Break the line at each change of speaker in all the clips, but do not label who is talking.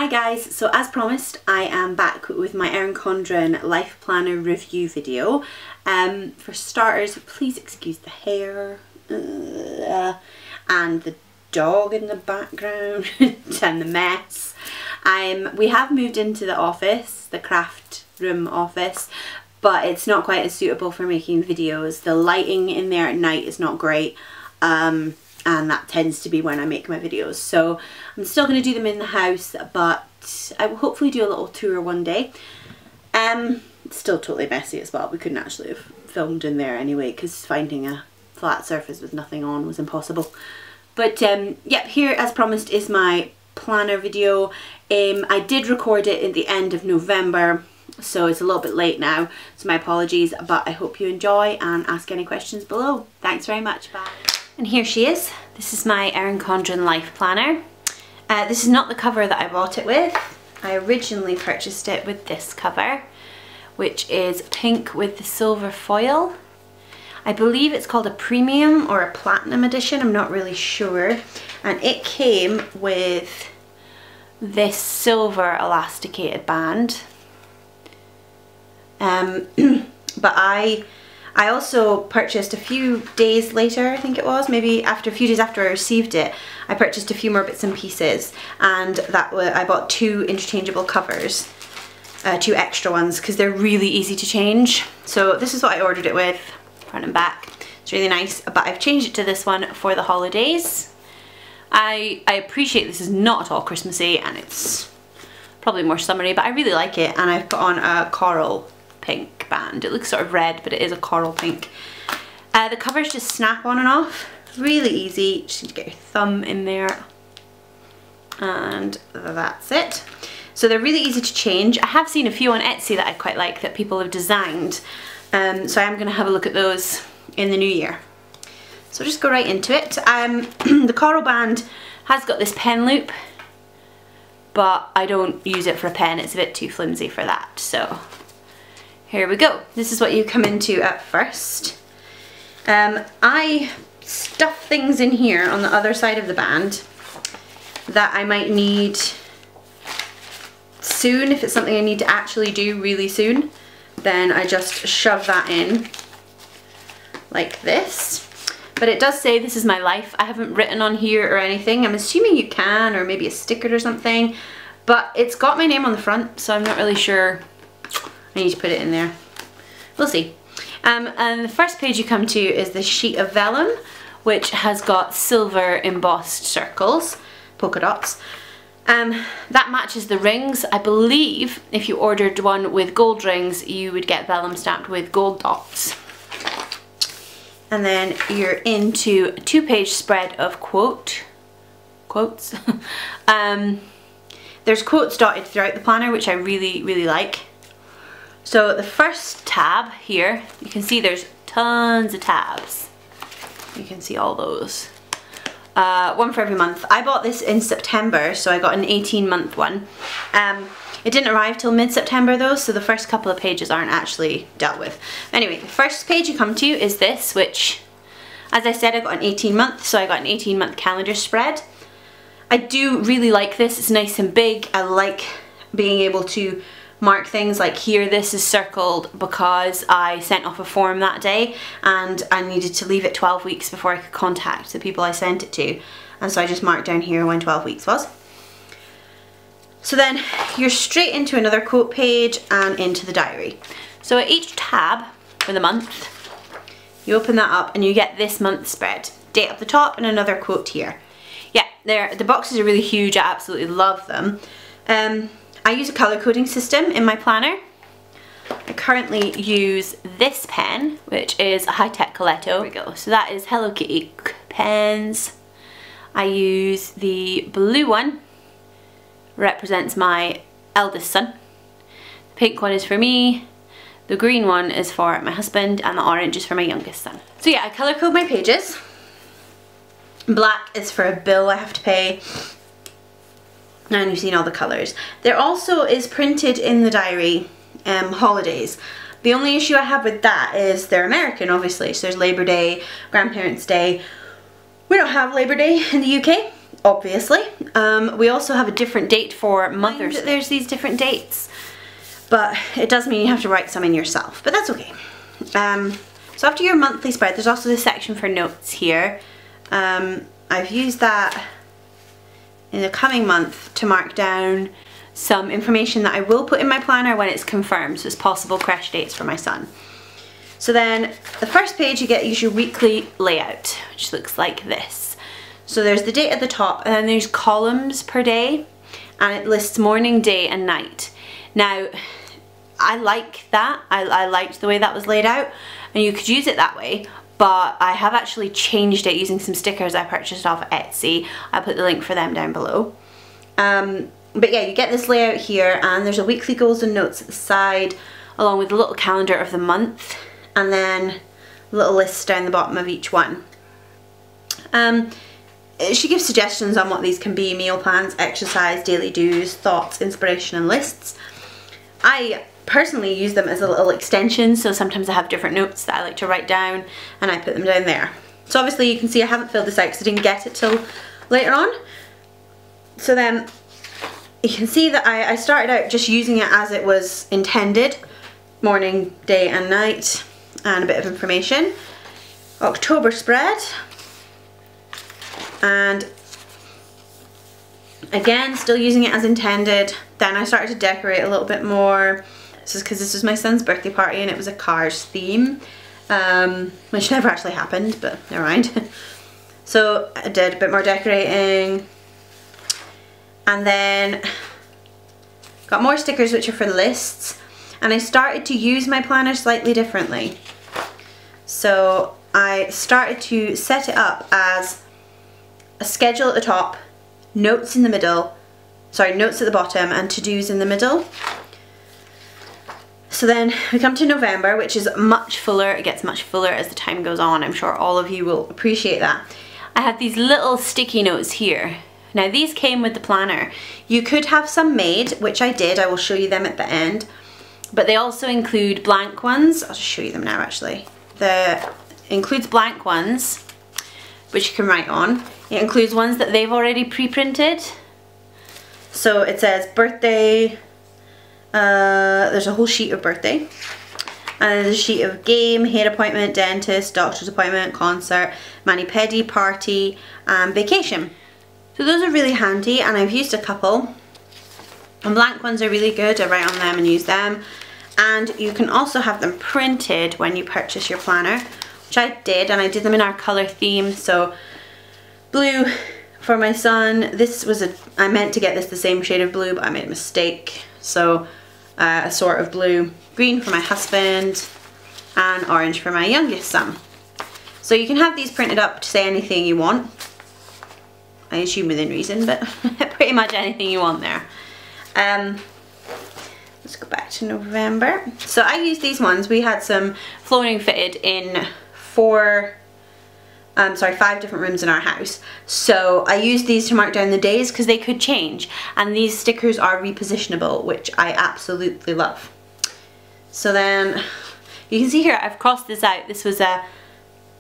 Hi guys, so as promised I am back with my Erin Condren Life Planner review video. For starters, please excuse the hair and the dog in the background and the mess. We have moved into the office, the craft room office, but it's not quite as suitable for making videos. The lighting in there at night is not great. And that tends to be when I make my videos. So I'm still going to do them in the house, but I will hopefully do a little tour one day. It's still totally messy as well. We couldn't actually have filmed in there anyway because finding a flat surface with nothing on was impossible. But yep, here as promised is my planner video. I did record it at the end of November, so it's a little bit late now, so my apologies, but I hope you enjoy and ask any questions below. Thanks very much, bye. And here she is. This is my Erin Condren Life Planner. This is not the cover that I bought it with. I originally purchased it with this cover, which is pink with the silver foil. I believe it's called a premium or a platinum edition, I'm not really sure. And it came with this silver elasticated band. But I also purchased a few days later, I think it was, maybe after a few days after I received it, I purchased a few more bits and pieces, and I bought 2 interchangeable covers, 2 extra ones, because they're really easy to change. So this is what I ordered it with, front and back. It's really nice, but I've changed it to this one for the holidays. I appreciate this is not at all Christmassy, and it's probably more summery, but I really like it, and I've put on a coral pink band. It looks sort of red, but it is a coral pink. The covers just snap on and off. Really easy. Just need to get your thumb in there. And that's it. So they're really easy to change. I have seen a few on Etsy that I quite like that people have designed. So I am going to have a look at those in the new year. So just go right into it. The coral band has got this pen loop, but I don't use it for a pen. It's a bit too flimsy for that. So here we go. This is what you come into at first. I stuff things in here on the other side of the band that I might need soon. If it's something I need to actually do really soon, then I just shove that in like this. But it does say this is my life. I haven't written on here or anything. I'm assuming you can, or maybe a sticker or something, but it's got my name on the front, so I'm not really sure. I need to put it in there. We'll see. And the first page you come to is this sheet of vellum, which has got silver embossed circles, polka dots. That matches the rings. I believe if you ordered one with gold rings, you would get vellum stamped with gold dots. And then you're into a 2-page spread of quotes. There's quotes dotted throughout the planner, which I really, really like. So the first tab here, you can see there's tons of tabs. You can see all those. One for every month. I bought this in September, so I got an 18-month one. It didn't arrive till mid-September though, so the first couple of pages aren't actually dealt with. Anyway, the first page you come to is this, which, as I said, I got an 18-month, so I got an 18-month calendar spread. I do really like this. It's nice and big. I like being able to mark things like here. This is circled because I sent off a form that day and I needed to leave it 12 weeks before I could contact the people I sent it to, and so I just marked down here when 12 weeks was. So then you're straight into another quote page and into the diary. So at each tab for the month, you open that up and you get this month's spread. Date up the top and another quote here. Yeah, the boxes are really huge. I absolutely love them. I use a color coding system in my planner. I currently use this pen, which is a high-tech Coletto. There we go. So that is Hello Kitty pens. I use the blue one, represents my eldest son. The pink one is for me, the green one is for my husband, and the orange is for my youngest son. So yeah, I color code my pages. Black is for a bill I have to pay. And you've seen all the colours. There also is printed in the diary holidays. The only issue I have with that is they're American, obviously. So there's Labor Day, Grandparents' Day. We don't have Labor Day in the UK. obviously. We also have a different date for Mother's Day. There's these different dates, but it does mean you have to write some in yourself, but that's okay. So after your monthly spread, there's also this section for notes here. I've used that in the coming month to mark down some information that I will put in my planner when it's confirmed, so it's possible crash dates for my son. So then the first page you get is your weekly layout, which looks like this. So there's the date at the top, and then there's columns per day, and it lists morning, day and night. Now I like that. I liked the way that was laid out, and you could use it that way, but I have actually changed it using some stickers I purchased off Etsy. I'll put the link for them down below. But yeah, you get this layout here, and there's a weekly goals and notes at the side, along with a little calendar of the month, and then little lists down the bottom of each one. She gives suggestions on what these can be: meal plans, exercise, daily do's, thoughts, inspiration and lists. I personally use them as a little extension, so sometimes I have different notes that I like to write down and I put them down there. So obviously you can see I haven't filled this out because I didn't get it till later on. So then you can see that I started out just using it as it was intended: morning, day and night, and a bit of information. October spread, and again still using it as intended. Then I started to decorate a little bit more. This is because this was my son's birthday party and it was a Cars theme, which never actually happened, but never mind. So I did a bit more decorating, and then got more stickers which are for lists, and I started to use my planner slightly differently. So I started to set it up as a schedule at the top, notes in the middle, sorry, notes at the bottom, and to-dos in the middle. So then we come to November, which is much fuller. It gets much fuller as the time goes on. I'm sure all of you will appreciate that. I have these little sticky notes here. Now these came with the planner. You could have some made, which I did. I will show you them at the end. But they also include blank ones. I'll just show you them now actually. It includes blank ones, which you can write on. It includes ones that they've already pre-printed. So it says birthday, there's a whole sheet of birthday, and there's a sheet of game, hair appointment, dentist, doctor's appointment, concert, mani-pedi, party, and vacation. So those are really handy, and I've used a couple. And blank ones are really good. I write on them and use them. And you can also have them printed when you purchase your planner, which I did, and I did them in our color theme. So blue for my son. This was I meant to get this the same shade of blue, but I made a mistake. So a sort of blue. Green for my husband, and orange for my youngest son. So you can have these printed up to say anything you want. I assume within reason, but pretty much anything you want there. Let's go back to November. So I used these ones. We had some flooring fitted in 5 different rooms in our house. So I used these to mark down the days because they could change, and these stickers are repositionable, which I absolutely love. So then you can see here I've crossed this out. This was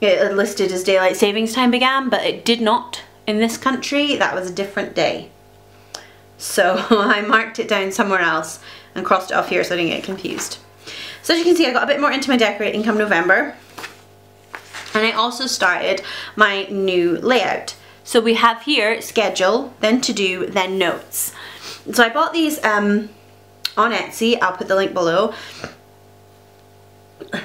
it listed as daylight savings time began, but it did not in this country. That was a different day. So I marked it down somewhere else and crossed it off here so I didn't get confused. So as you can see, I got a bit more into my decorating come November. And I also started my new layout. So we have here schedule, then to do, then notes. So I bought these on Etsy. I'll put the link below.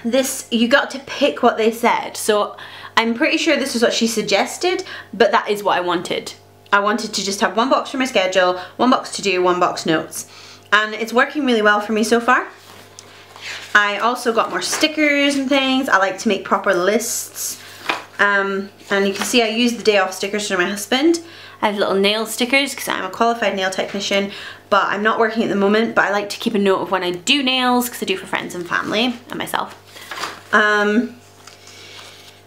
This, you got to pick what they said. So I'm pretty sure this is what she suggested, but that is what I wanted. I wanted to just have one box for my schedule, one box to do, one box notes. And it's working really well for me so far. I also got more stickers and things. I like to make proper lists. And you can see I use the day off stickers for my husband. I have little nail stickers because I'm a qualified nail technician, but I'm not working at the moment, but I like to keep a note of when I do nails because I do for friends and family and myself. I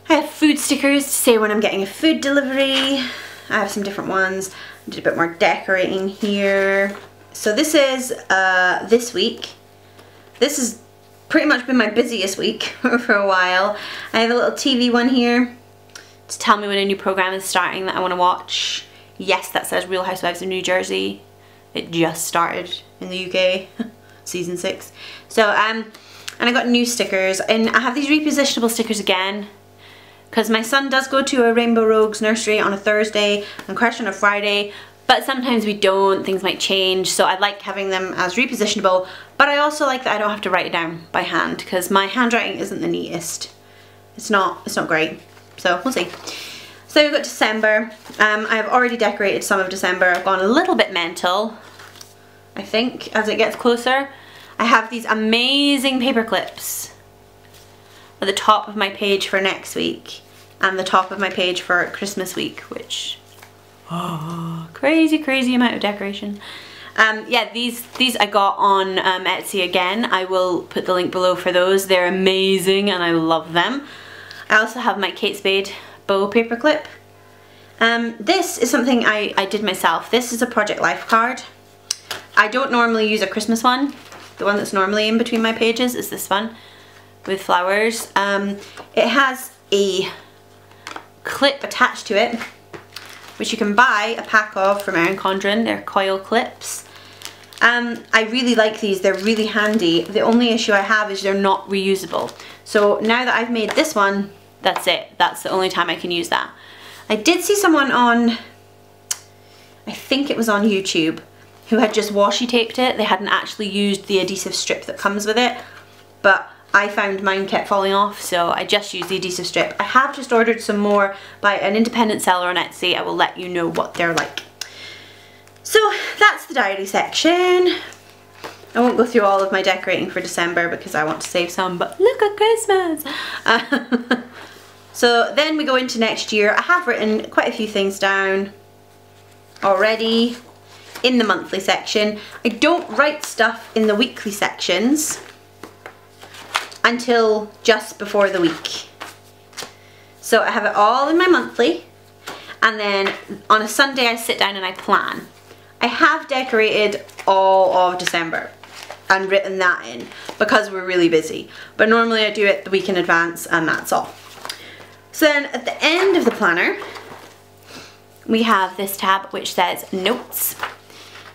have food stickers to say when I'm getting a food delivery. I have some different ones. I did a bit more decorating here. So this is this week. This has pretty much been my busiest week for a while. I have a little TV one here to tell me when a new program is starting that I want to watch. Yes, that says Real Housewives of New Jersey. It just started in the UK, season 6. So, and I got new stickers, and I have these repositionable stickers again, because my son does go to a Rainbow Rogues nursery on a Thursday and Crash on a Friday, but sometimes we don't, things might change, so I like having them as repositionable, but I also like that I don't have to write it down by hand, because my handwriting isn't the neatest. It's not great, so we'll see. So we've got December. I have already decorated some of December. I've gone a little bit mental, I think, as it gets closer. I have these amazing paper clips at the top of my page for next week and the top of my page for Christmas week, which, oh, crazy amount of decoration. Yeah, these I got on Etsy again. I will put the link below for those. They're amazing and I love them. I also have my Kate Spade bow paper clip. This is something I did myself. This is a Project Life card. I don't normally use a Christmas one. The one that's normally in between my pages is this one with flowers. It has a clip attached to it, which you can buy a pack of from Erin Condren. They're coil clips. I really like these. They're really handy. The only issue I have is they're not reusable. So now that I've made this one, that's it. That's the only time I can use that. I did see someone on, I think it was on YouTube, who had just washi taped it. They hadn't actually used the adhesive strip that comes with it, but I found mine kept falling off, so I just used the adhesive strip. I have just ordered some more by an independent seller on Etsy. I will let you know what they're like. So that's the diary section. I won't go through all of my decorating for December because I want to save some, but look at Christmas! So then we go into next year. I have written quite a few things down already in the monthly section. I don't write stuff in the weekly sections until just before the week. So I have it all in my monthly, and then on a Sunday I sit down and I plan. I have decorated all of December and written that in because we're really busy, but normally I do it the week in advance and that's all. So then at the end of the planner we have this tab which says notes,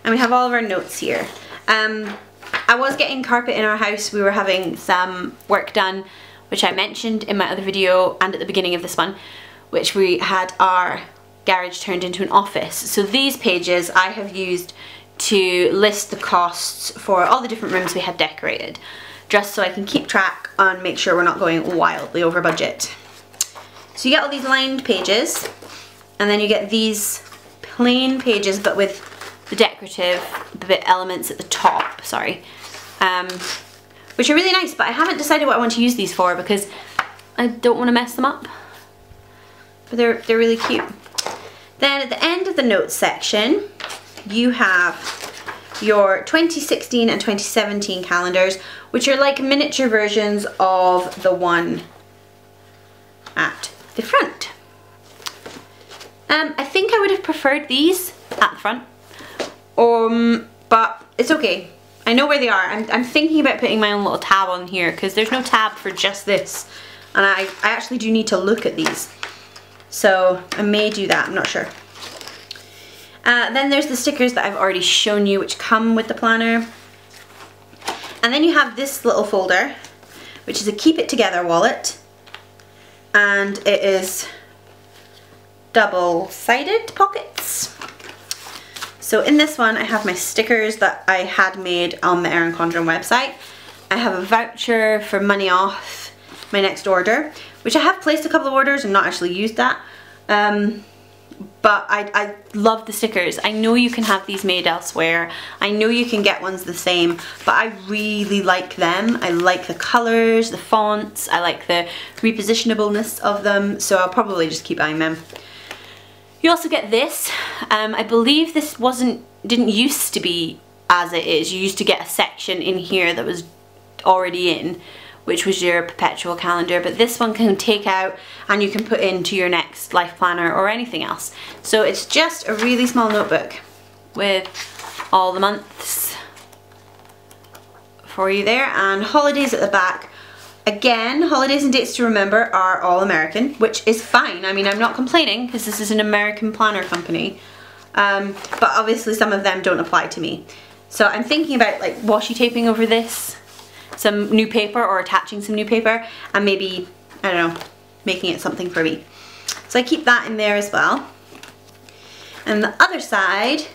and we have all of our notes here. I was getting carpet in our house. We were having some work done, which I mentioned in my other video and at the beginning of this one, which we had our garage turned into an office. So these pages I have used to list the costs for all the different rooms we had decorated, just so I can keep track and make sure we're not going wildly over budget. So you get all these lined pages, and then you get these plain pages but with the decorative bit elements at the top, sorry, which are really nice, but I haven't decided what I want to use these for because I don't want to mess them up. But they're really cute. Then at the end of the notes section you have your 2016 and 2017 calendars, which are like miniature versions of the one at the front. I think I would have preferred these at the front, but it's okay. I know where they are. I'm thinking about putting my own little tab on here because there's no tab for just this, and I actually do need to look at these, so I may do that, I'm not sure. Then there's the stickers that I've already shown you, which come with the planner. And then you have this little folder, which is a keep it together wallet, and it is double-sided pockets. So in this one I have my stickers that I had made on the Erin Condren website. I have a voucher for money off my next order, which I have placed a couple of orders and not actually used that. But I love the stickers. I know you can have these made elsewhere. I know you can get ones the same, but I really like them. I like the colours, the fonts, I like the repositionableness of them, so I'll probably just keep buying them. You also get this. I believe this didn't used to be as it is. You used to get a section in here that was already in, which was your perpetual calendar, but this one can take out and you can put into your next life planner or anything else. So it's just a really small notebook with all the months for you there, and holidays at the back. Again, holidays and dates to remember are all American, which is fine. I mean, I'm not complaining because this is an American planner company. but obviously some of them don't apply to me. So I'm thinking about like washi taping over this, some new paper, or attaching some new paper, and maybe, I don't know, making it something for me. So I keep that in there as well. And the other side,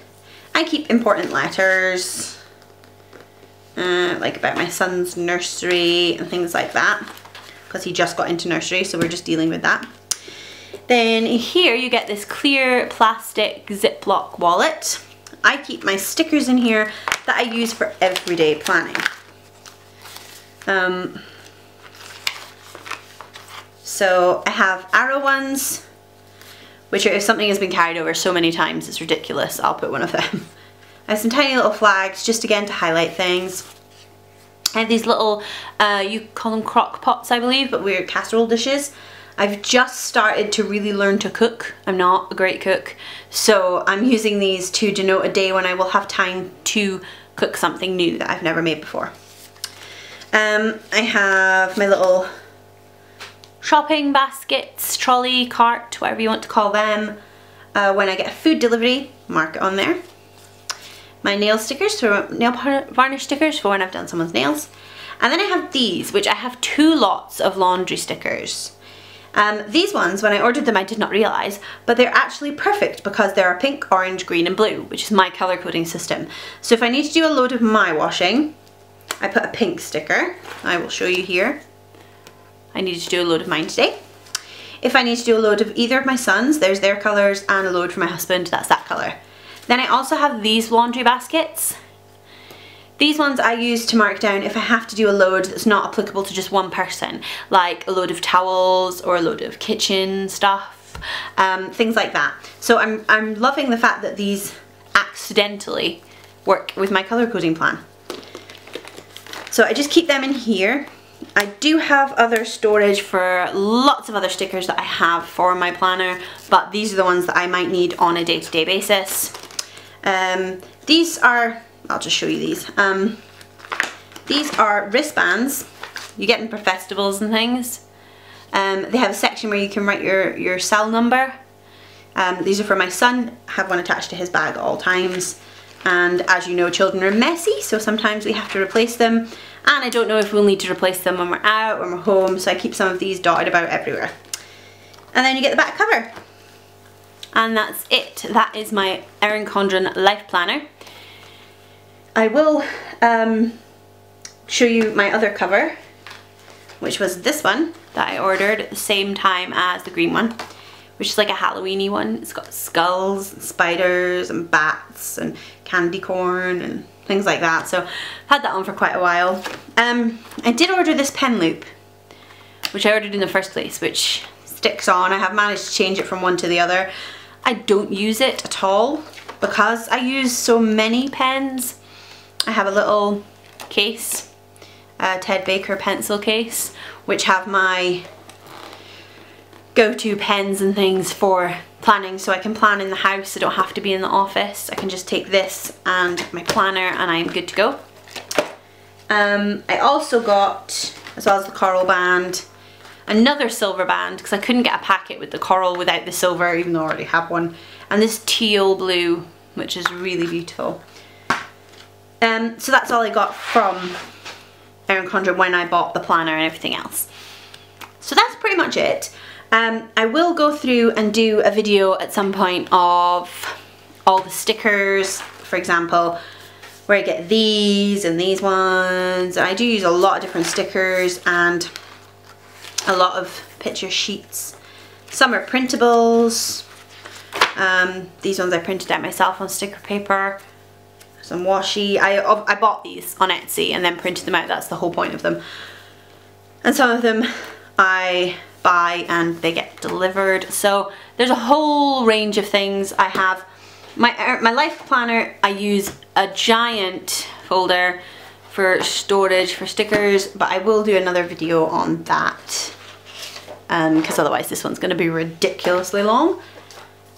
I keep important letters, like about my son's nursery and things like that, because he just got into nursery, so we're just dealing with that. Then here you get this clear plastic Ziploc wallet. I keep my stickers in here that I use for everyday planning. So I have arrow ones, which are, if something has been carried over so many times it's ridiculous, I'll put one of them. I have some tiny little flags, just again to highlight things. I have these little, you call them crock pots I believe, but we're casserole dishes. I've just started to really learn to cook. I'm not a great cook, so I'm using these to denote a day when I will have time to cook something new that I've never made before. I have my little shopping baskets, trolley, cart, whatever you want to call them. When I get a food delivery, mark it on there. My nail stickers, so nail varnish stickers for when I've done someone's nails. And then I have these, which I have 2 lots of laundry stickers. These ones, when I ordered them, I did not realise, but they're actually perfect because they're pink, orange, green and blue, which is my colour coding system. So if I need to do a load of my washing, I put a pink sticker. I will show you here. I needed to do a load of mine today. If I need to do a load of either of my sons, there's their colours, and a load for my husband, that's that colour. Then I also have these laundry baskets. These ones I use to mark down if I have to do a load that's not applicable to just one person, like a load of towels or a load of kitchen stuff, things like that. So I'm loving the fact that these accidentally work with my colour coding plan. So I just keep them in here. I do have other storage for lots of other stickers that I have for my planner, but these are the ones that I might need on a day-to-day basis. These are, I'll just show you these. These are wristbands. You get them for festivals and things. They have a section where you can write your cell number. These are for my son. I have one attached to his bag at all times. And as you know, children are messy, so sometimes we have to replace them. And I don't know if we'll need to replace them when we're out, when we're home, so I keep some of these dotted about everywhere. And then you get the back cover. And that's it. That is my Erin Condren Life Planner. I will show you my other cover, which was this one that I ordered at the same time as the green one, which is like a Halloween-y one. It's got skulls and spiders and bats and candy corn and things like that. So I've had that on for quite a while. I did order this pen loop, which I ordered in the first place, which sticks on. I have managed to change it from one to the other. I don't use it at all because I use so many pens. I have a little case, a Ted Baker pencil case, which have my go-to pens and things for planning, so I can plan in the house. I don't have to be in the office. I can just take this and my planner and I'm good to go. I also got, as well as the coral band, another silver band because I couldn't get a packet with the coral without the silver, even though I already have one, and this teal blue, which is really beautiful. So that's all I got from Erin Condren when I bought the planner and everything else. So that's pretty much it. I will go through and do a video at some point of all the stickers, for example, where I get these and these ones. I do use a lot of different stickers and a lot of picture sheets. Some are printables. These ones I printed out myself on sticker paper. Some washi. I bought these on Etsy and then printed them out. That's the whole point of them. And some of them I buy and they get delivered. So there's a whole range of things. I have my life planner. I use a giant folder for storage for stickers, but I will do another video on that because otherwise this one's going to be ridiculously long.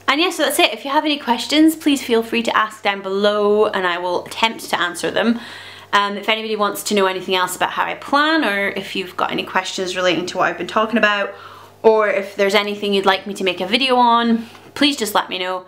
And yes, so that's it. If you have any questions, please feel free to ask down below and I will attempt to answer them. If anybody wants to know anything else about how I plan, or if you've got any questions relating to what I've been talking about, or if there's anything you'd like me to make a video on, please just let me know.